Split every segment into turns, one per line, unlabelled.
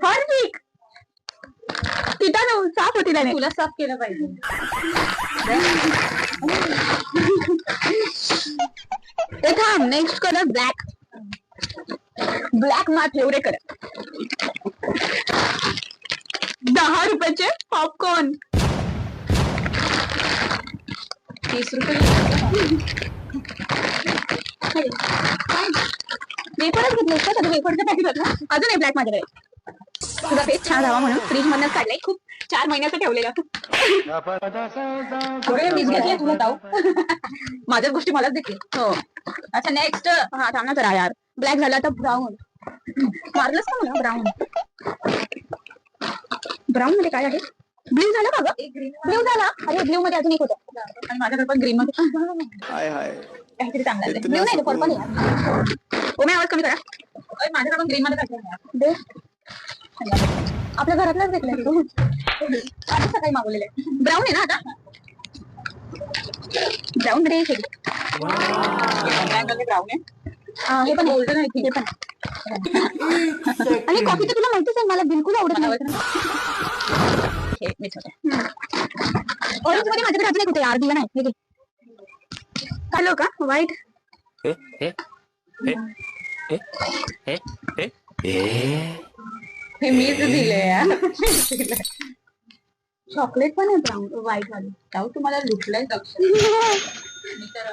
हार्दिक कीटाणू साफ होती त्याने.
तुला साफ केलं पाहिजे.
ते थांब. Next colour black. ब्लॅक मा फेवरेट कलर. 10 रुपयाचे पॉपकॉर्न.
30 रुपये.
वेफरच घेतले का? त्याचं वेफरचं पॅकेट होतं. अजून एक ब्लॅक माझ्याकडे. तुझा फेस छान राहावा म्हणून फ्रीज मधूनच काढलाय. खूप 4 महिन्याचं ठेवलेलं.
थोडे मीच घेतले तुला ताऊ.
माझ्याच गोष्टी मलाच देखील. हो. अच्छा नेक्स्ट. हा थांब ना जरा यार. ब्लॅक झाला तर ब्राऊन. मारलंच का मला? ब्राऊन. ब्राऊन मध्ये काय आहे? ब्ल्यू झाला का ग? ब्ल्यू झाला. अरे ब्ल्यू मध्ये अजून एक होतं. आणि माझ्याकडे पण ग्रीन मध्ये काहीतरी चांगला आहे. ब्ल्यू नाही पर्पल आहे. ओमे आवाज कमी करा.
माझ्याकडे पण ग्रीन मध्ये टाकलं.
दे. आपल्या घरातलाच घेतलाय. आता सकाळी मागवलेलं आहे. ब्राऊन आहे ना आता. ब्राऊन मध्ये
ब्राऊन आहे.
हे पण गोल्डन आहे. हे पण. आणि कॉफी तर तुला माहितीच आहे मला बिलकुल आवडत नाही. ऑरेंज मध्ये माझ्याकडे अजून एक होते यार. दिला नाही. हॅलो का व्हाईट.
हे मीच दिले यार.
चॉकलेट पण आहे ब्राऊन व्हाईट वाली.
ताऊ तुम्हाला लुटलंय लक्ष.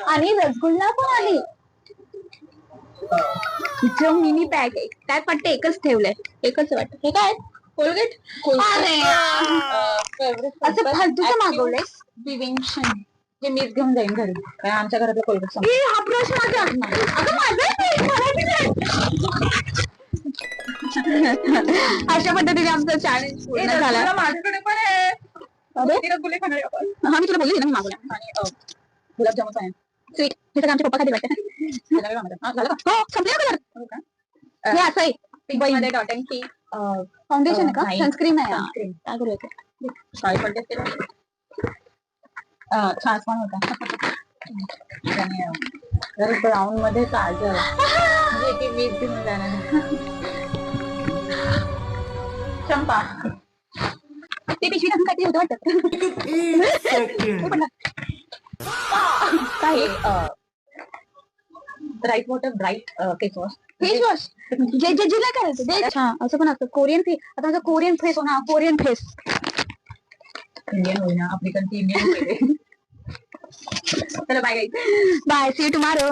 आणि रसगुल्ला पण आली. जो मिनी पॅक आहे त्यात वाटतं एकच ठेवलंय. एकच वाटतं. हे काय कोलगेट. असं फालतूचं मागवलंय.
प्रिव्हेन्शन हे मीच घेऊन जाईन घरी. कारण आमच्या घरातलं कोलगेट
हा ब्रश माझा. अगं अशा पद्धतीने आमचं चॅलेंज पूर्ण झालं.
माझ्याकडे पण आहे.
रसगुल्ले खाणार आपण. हा मी तुला बोलली ना मी मागवला.
आणि गुलाबजामुन पण आहे.
स्वीट. हे सगळं आमच्या पप्पा खाली वाटतं. हो संपला कलर. हे असं आहे.
पिंक मध्ये डॉट अँड की
फाउंडेशन आहे का?
नाही.
सनस्क्रीन आहे. काय करूया?
काय पडते ते? छान पण होता. ब्राऊन मध्ये काजल जे की मीच घेऊन जाणार. चंपा
ते पिशवी टाकून काहीतरी होतं वाटतं.
काय bright water bright face wash.
Face wash जे जे जिला करायचं. हा असं पण असतं. Korean face. आता माझा कोरियन फेस हो ना. Korean face.
इंडियन होईना आपली कंट्री इंडियन केले. चला bye guys.
Bye see you tomorrow.